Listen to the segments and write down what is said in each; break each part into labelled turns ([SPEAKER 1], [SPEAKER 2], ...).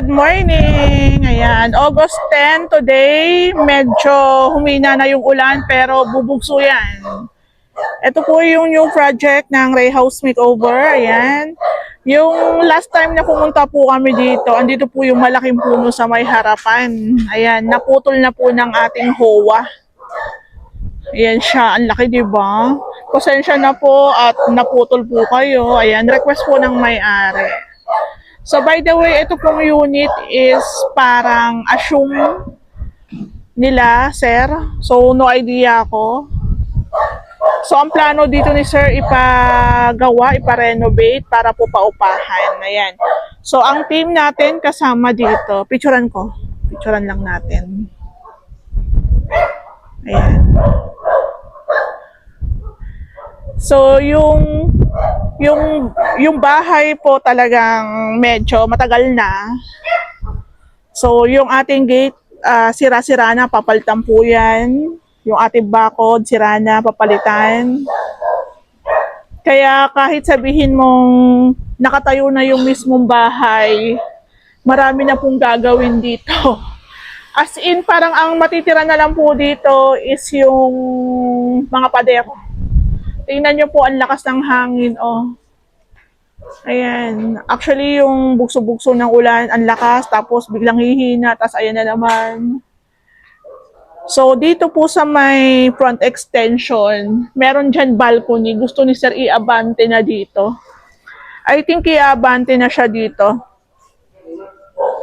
[SPEAKER 1] Good morning! Ayan, August 10 today. Medyo humina na yung ulan pero bubugso yan. Ito po yung new project ng Ray House Makeover. Ayan. Yung last time na pumunta po kami dito, andito po yung malaking puno sa may harapan. Ayan, naputol na po ng ating HOA. Ayan siya, ang laki diba? Pasensya na po at naputol po kayo. Ayan, request po ng may-ari. So by the way, ito pong unit is parang assume nila, sir. So no idea ako. So ang plano dito ni sir, ipagawa, ipa-renovate para po paupahan. Ayan. So ang team natin kasama dito, picturean ko. Picturean lang natin. Ayan. So yung bahay po talagang medyo matagal na. So yung ating gate sira-sira na, papalitan po yan. Yung ating bakod sira na, papalitan. Kaya kahit sabihin mong nakatayo na yung mismong bahay, marami na pong gagawin dito. As in parang ang matitira na lang po dito is yung mga pader. Tingnan nyo po, ang lakas ng hangin, oh. Ayan. Actually, yung bugso-bugso ng ulan, ang lakas, tapos biglang hihina, tapos ayan na naman. So, dito po sa may front extension, meron dyan balcony. Gusto ni Sir i-abante na dito. I think i-abante na siya dito.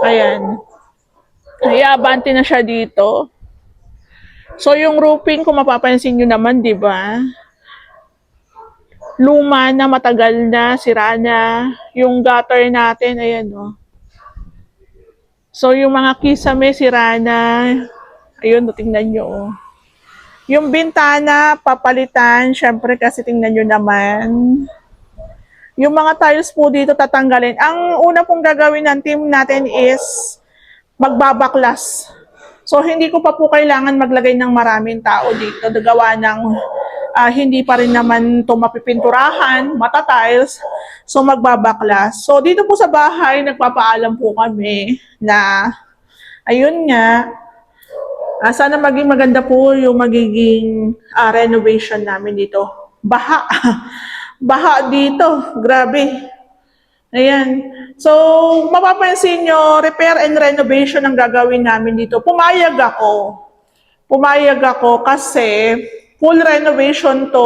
[SPEAKER 1] Ayan. I-abante na siya dito. So, yung roofing, kung mapapansin nyo naman, di ba? Luma na, matagal na, sira na. Yung gutter natin, ayan o. So, yung mga kisame, sira na. Ayun, tingnan nyo o. Yung bintana, papalitan. Syempre, kasi tingnan nyo naman. Yung mga tiles po dito, tatanggalin. Ang una pong gagawin ng team natin is magbabaklas. So, hindi ko pa po kailangan maglagay ng maraming tao dito. Gawa ng hindi pa rin naman ito mapipinturahan, mata-tiles. So, magbabaklas. So, dito po sa bahay, nagpapaalam po kami na, ayun nga, sana maging maganda po yung magiging renovation namin dito. Baha. Baha dito. Grabe. Ayan. So, mapapansin nyo, repair and renovation ang gagawin namin dito. Pumayag ako. Pumayag ako kasi full renovation to.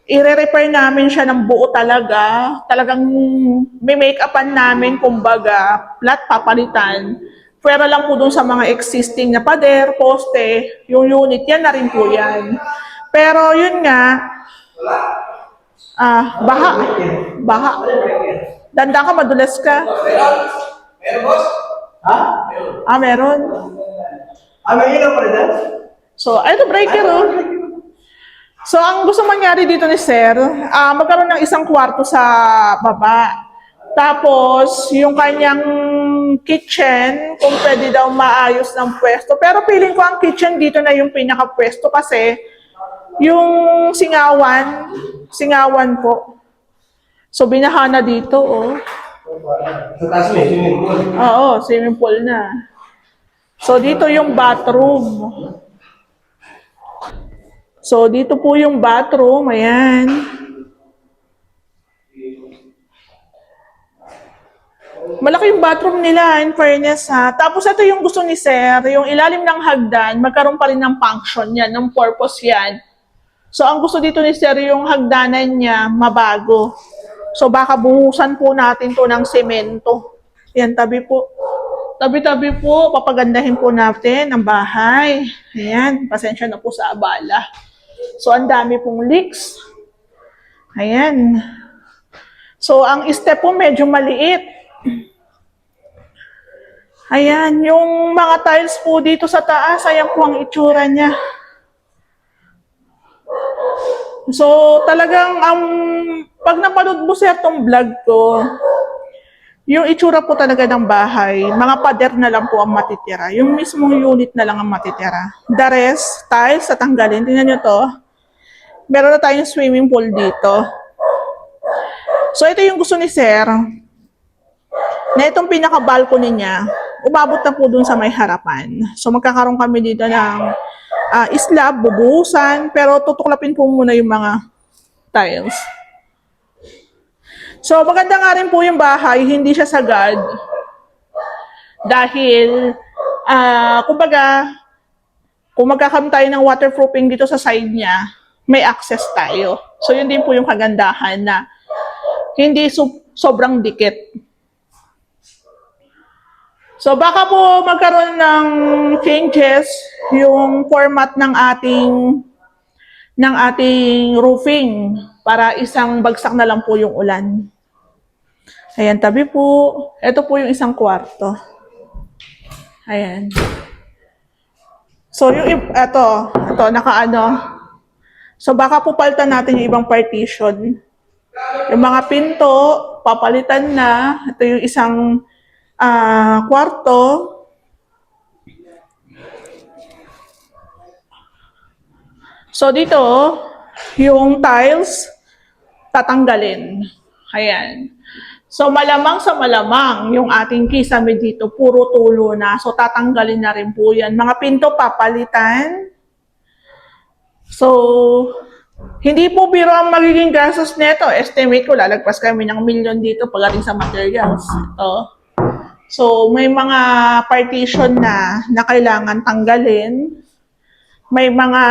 [SPEAKER 1] I-repair namin siya ng buo talaga. Talagang may make-upan namin, kumbaga, flat papalitan. Pwera lang po dun sa mga existing na pader, poste, yung unit, yan na rin po yan. Pero yun nga, baha. Baha. Danda ka, madulas ka.
[SPEAKER 2] Meron, boss? Ha?
[SPEAKER 1] Meron.
[SPEAKER 2] May ilaw pa rin,
[SPEAKER 1] So, ito breaker, oh. So, ang gusto mangyari dito ni Sir, magkaroon ng isang kwarto sa baba. Tapos, yung kanyang kitchen, kung pwede daw maayos ng pwesto. Pero feeling ko ang kitchen dito na yung pinaka-pwesto kasi yung singawan po. So, binaha na dito, oh.
[SPEAKER 2] Sa taas may swimming pool.
[SPEAKER 1] Oo, swimming pool na. So, dito yung bathroom. So, dito po yung bathroom. Ayan. Malaki yung bathroom nila, in fairness ha. Tapos ito yung gusto ni Sir, yung ilalim ng hagdan, magkaroon pa rin ng function yan, ng purpose yan. So, ang gusto dito ni Sir, yung hagdanan niya, mabago. So, baka buhusan po natin to ng semento. Yan, tabi po. Tabi-tabi po, papagandahin po natin ang bahay. Ayan, pasensya na po sa abala. So, ang dami pong leaks. Ayan. So, ang step po medyo maliit. Ayan, yung mga tiles po dito sa taas, ayan po ang itsura niya. So, talagang, pag napanood mo sir tong vlog ko, yung itsura po talaga ng bahay, mga pader na lang po ang matitira. Yung mismong unit na lang ang matitira. The rest, tiles, tatanggalin. Tingnan nyo to. Meron na tayong swimming pool dito. So, ito yung gusto ni Sir. na itong pinaka-balcony niya, umabot na po dun sa may harapan. So magkakaroon kami dito ng slab, bubuhusan, pero tutuklapin po muna yung mga tiles. So maganda nga rin po yung bahay, hindi siya sagad. Dahil, kumbaga, kung magkakaroon tayo ng waterproofing dito sa side niya, may access tayo. So yun din po yung kagandahan na hindi sobrang dikit. So baka po magkaroon ng changes yung format ng ating roofing para isang bagsak na lang po yung ulan. Ayan, tabi po. Ito po yung isang kwarto. Ayan. So yung ito nakaano. So baka po palitan natin yung ibang partition. Yung mga pinto, papalitan na. Ito yung isang kwarto. So dito, yung tiles, tatanggalin. Ayan. So malamang sa malamang, yung ating kisame dito, puro tulo na. So tatanggalin na rin po yan. Mga pinto, papalitan. So, hindi po biro ang magiging gastos nito. Estimate ko, lalagpas kami ng 1 million dito pagdating sa materials. Ito. So, may mga partition na kailangan tanggalin. May mga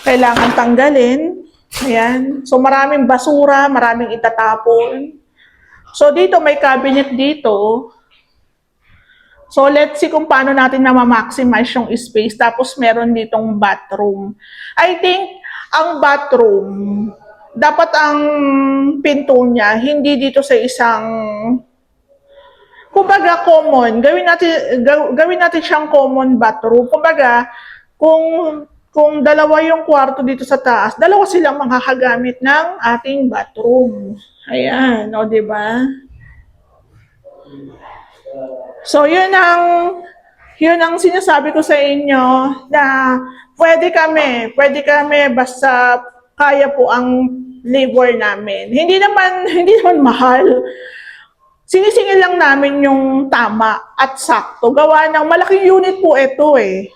[SPEAKER 1] kailangan tanggalin. Ayan. So, maraming basura, maraming itatapon. So, dito may cabinet dito. So, let's see kung paano natin na ma-maximize yung space. Tapos, meron ditong bathroom. I think, ang bathroom, dapat ang pinto niya, hindi dito sa isang, kumbaga, common. Gawin natin siyang common bathroom. Kumbaga, kung dalawa yung kwarto dito sa taas, dalawa silang makakagamit ng ating bathroom. Ayan, o, diba? So, yun ang sinasabi ko sa inyo na pwede kami basta kaya po ang labor namin. Hindi naman mahal. Sinisingil lang namin yung tama at sakto. Gawa ng malaking unit po ito eh.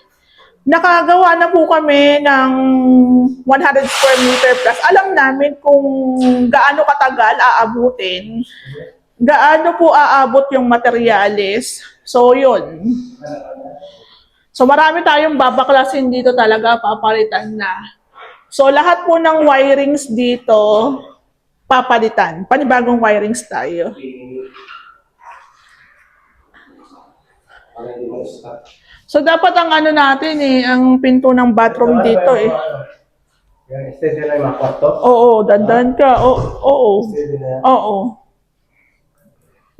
[SPEAKER 1] Nakagawa na po kami ng 100 square meter plus. Alam namin kung gaano katagal aabutin. Gaano po aabot yung materyales. So, yun. So, marami tayong babaklasin dito talaga, papalitan na. So, lahat po ng wirings dito, papalitan. Panibagong wirings tayo. So, dapat ang ano natin ang pinto ng bathroom dito eh.
[SPEAKER 2] Yan, steady na yung mga kwarto.
[SPEAKER 1] Oo, dandan ka. Oo.
[SPEAKER 2] Steady na.
[SPEAKER 1] Oo.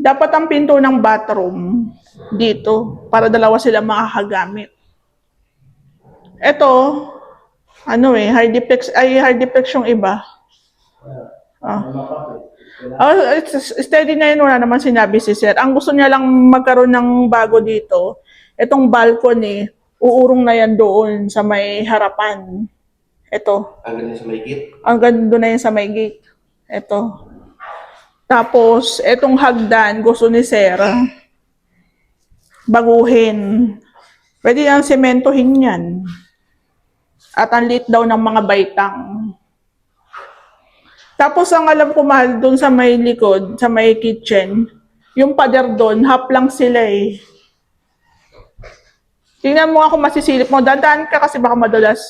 [SPEAKER 1] Dapat ang pinto ng bathroom dito para dalawa sila makakagamit. Ito, high duplex yung iba. Steady na yun, wala naman sinabi si Sir. Ang gusto niya lang magkaroon ng bago dito, itong balcony, uurong na yan doon sa may harapan. Ito.
[SPEAKER 2] Hanggang sa may gate.
[SPEAKER 1] Hanggang doon na yan sa may gate. Ito. Tapos, etong hagdan, gusto ni Sir, baguhin. Pwede yung sementohin yan. At ang liit daw ng mga baitang. Tapos, ang alam ko mahal doon sa may likod, sa may kitchen, yung pader doon, half lang sila eh. Tingnan mo ako masisilip mo. Dandaan ka kasi baka madulas.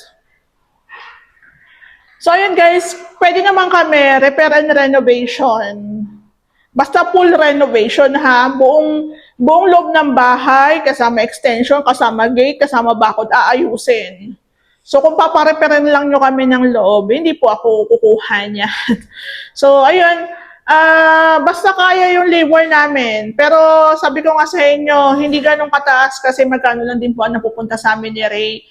[SPEAKER 1] So, ayun guys, pwede naman kami, repair and renovation. Basta full renovation ha, buong loob ng bahay, kasama extension, kasama gate, kasama bakod, aayusin. So, kung papareparin lang nyo kami ng loob, hindi po ako kukuha niya. So, ayun, basta kaya yung labor namin. Pero, sabi ko nga sa inyo, hindi ganun kataas kasi magkano lang din po ang napupunta sa amin ni Ray.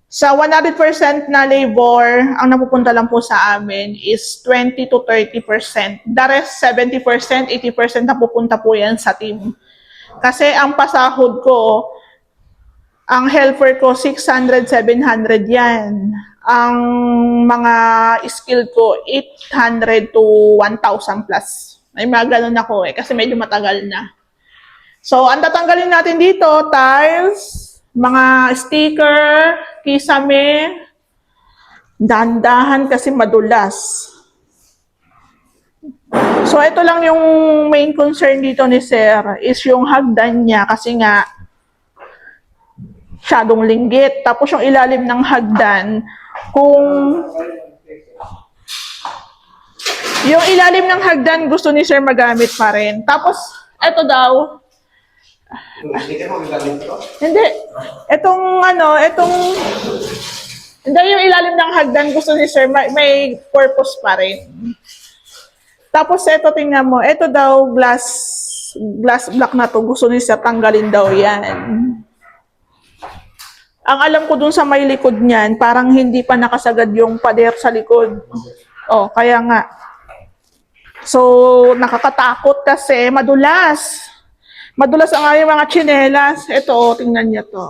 [SPEAKER 1] Sa 100% na labor, ang napupunta lang po sa amin is 20 to 30%. The rest, 70%, 80% napupunta po yan sa team. Kasi ang pasahod ko, ang helper ko, 600, 700 yan. Ang mga skill ko, 800 to 1,000 plus. May mga ganun ako kasi medyo matagal na. So, ang tatanggalin natin dito, tiles, mga sticker, kisame, dahan-dahan kasi madulas. So, ito lang yung main concern dito ni Sir is yung hagdan niya kasi nga masyadong linggit. Tapos yung ilalim ng hagdan, kung yung ilalim ng hagdan gusto ni Sir magamit pa rin. Tapos, ito daw,
[SPEAKER 2] Yung sticker mo, gagamit ko.
[SPEAKER 1] hindi, hindi yung ilalim ng hagdan gusto ni Sir, may purpose pa rin. Tapos ito tingnan mo, ito daw glass block na to, gusto ni Sir tanggalin daw yan. Ang alam ko dun sa may likod niyan, parang hindi pa nakasagad yung pader sa likod. Oh, kaya nga. So, nakakatakot kasi madulas. Madulas ang yung mga tsinelas. Ito, oh, tingnan niyo to.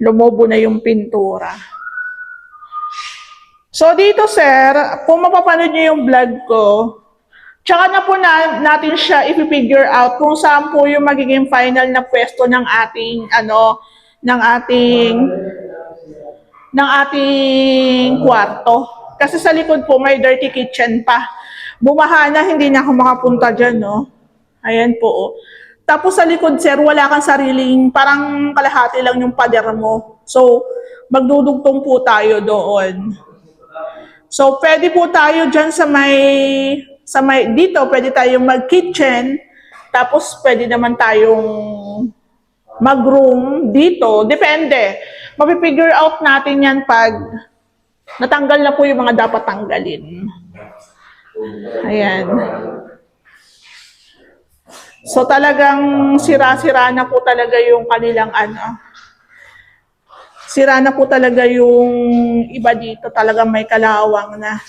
[SPEAKER 1] Lumobo na yung pintura. So, dito, sir, kung mapapanood niyo yung vlog ko, tsaka na po natin siya i-figure out kung saan po yung magiging final na pwesto ng ating, ng ating kwarto. Kasi sa likod po, may dirty kitchen pa. Bumaha na, hindi na ako makapunta dyan, no? Ayan po, oh. Tapos sa likod, sir, wala kang sariling, parang kalahati lang yung pader mo. So, magdudugtong po tayo doon. So, pwede po tayo dyan dito, pwede tayong mag-kitchen, tapos pwede naman tayong mag-room dito. Depende. Mapipigure out natin yan pag natanggal na po yung mga dapat tanggalin. Ayan. So talagang sira-sira na po talaga yung kanilang sira na po talaga yung iba dito, talagang may kalawang na.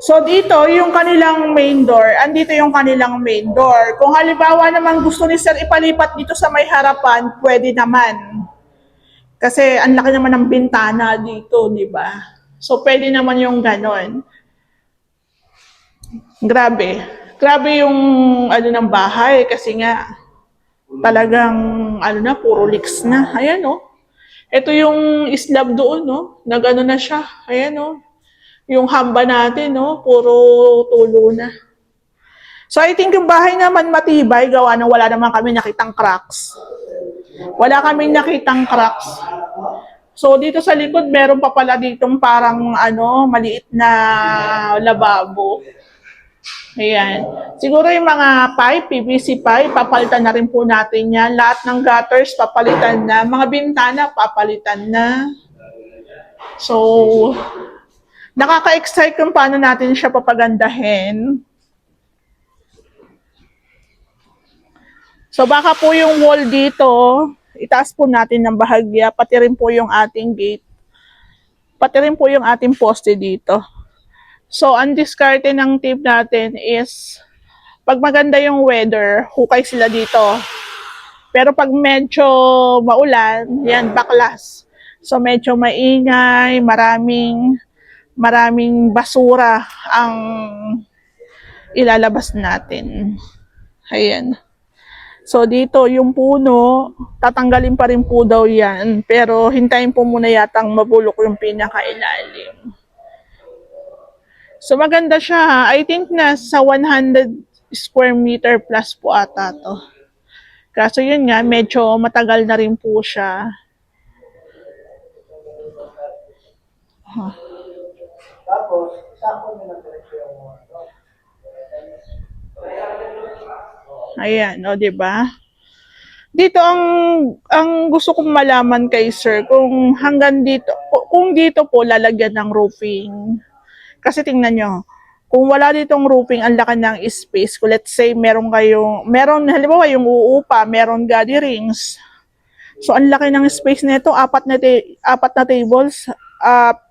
[SPEAKER 1] So dito, yung kanilang main door, andito yung kanilang main door. Kung halimbawa naman gusto ni Sir ipalipat dito sa may harapan, pwede naman. Kasi ang laki naman ng bintana dito, di ba? So pwede naman yung ganon. Grabe. Grabe yung ng bahay kasi nga talagang puro leaks na. Ayan, oh. Ito yung slab doon, no? Na gano'n na siya. Ayan, oh. Yung hamba natin, no? Puro tulo na. So, I think yung bahay naman matibay, gawa na wala naman kami nakitang cracks. Wala kaming nakitang cracks. So, dito sa likod, meron pa pala ditong parang, maliit na lababo. Ayan. Siguro yung mga pipe, PVC pipe, papalitan na rin po natin yan. Lahat ng gutters, papalitan na. Mga bintana, papalitan na. So, nakaka-excite kung paano natin siya papagandahin. So, baka po yung wall dito, itaas po natin ng bahagya, pati rin po yung ating gate. Pati rin po yung ating poste dito. So, ang diskarte ng tip natin is, pag maganda yung weather, hukay sila dito. Pero pag medyo maulan, yan, baklas. So, medyo maingay, maraming basura ang ilalabas natin. Ayan. So, dito, yung puno, tatanggalin pa rin po daw yan. Pero, hintayin po muna yatang mabulok yung pinakailalim. So, maganda siya. I think nasa 100 square meter plus po ata to. Kaso yun nga, medyo matagal na rin po siya.
[SPEAKER 2] Tapos, sako nyo na diretso yung
[SPEAKER 1] Ayan, o, diba? Dito ang gusto kong malaman kay Sir, kung hanggang dito, kung dito po lalagyan ng roofing. Kasi tingnan nyo, kung wala ditong roofing, ang laki ng space. Kung let's say, meron halimbawa yung uupa, meron gatherings. So, ang laki ng space nito, apat na tables,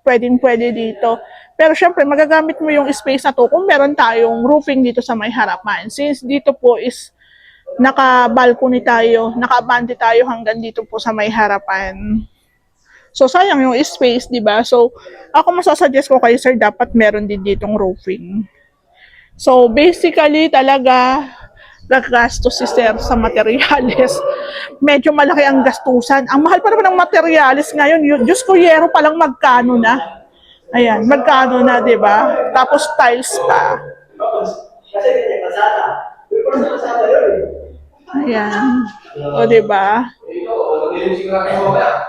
[SPEAKER 1] pwede dito. Pero syempre, magagamit mo yung space na to kung meron tayong roofing dito sa may harapan. Since dito po is naka-balcony tayo, naka-abante tayo hanggang dito po sa may harapan. So, sayang yung space, di ba? So, ako masasuggest ko kay Sir, dapat meron din ditong roofing. So, basically talaga, gagastos si Sir sa materyales. Medyo malaki ang gastusan. Ang mahal pa naman ng materyales ngayon. Diyos ko, yero pa lang magkano na. Ayan, magkano na, di ba? Tapos tiles pa.
[SPEAKER 2] Kasi ganyan, kasada. Before sa kasada yun eh.
[SPEAKER 1] Ayan. O, di ba?
[SPEAKER 2] Ito, hindi rin siguro kayo mamaya.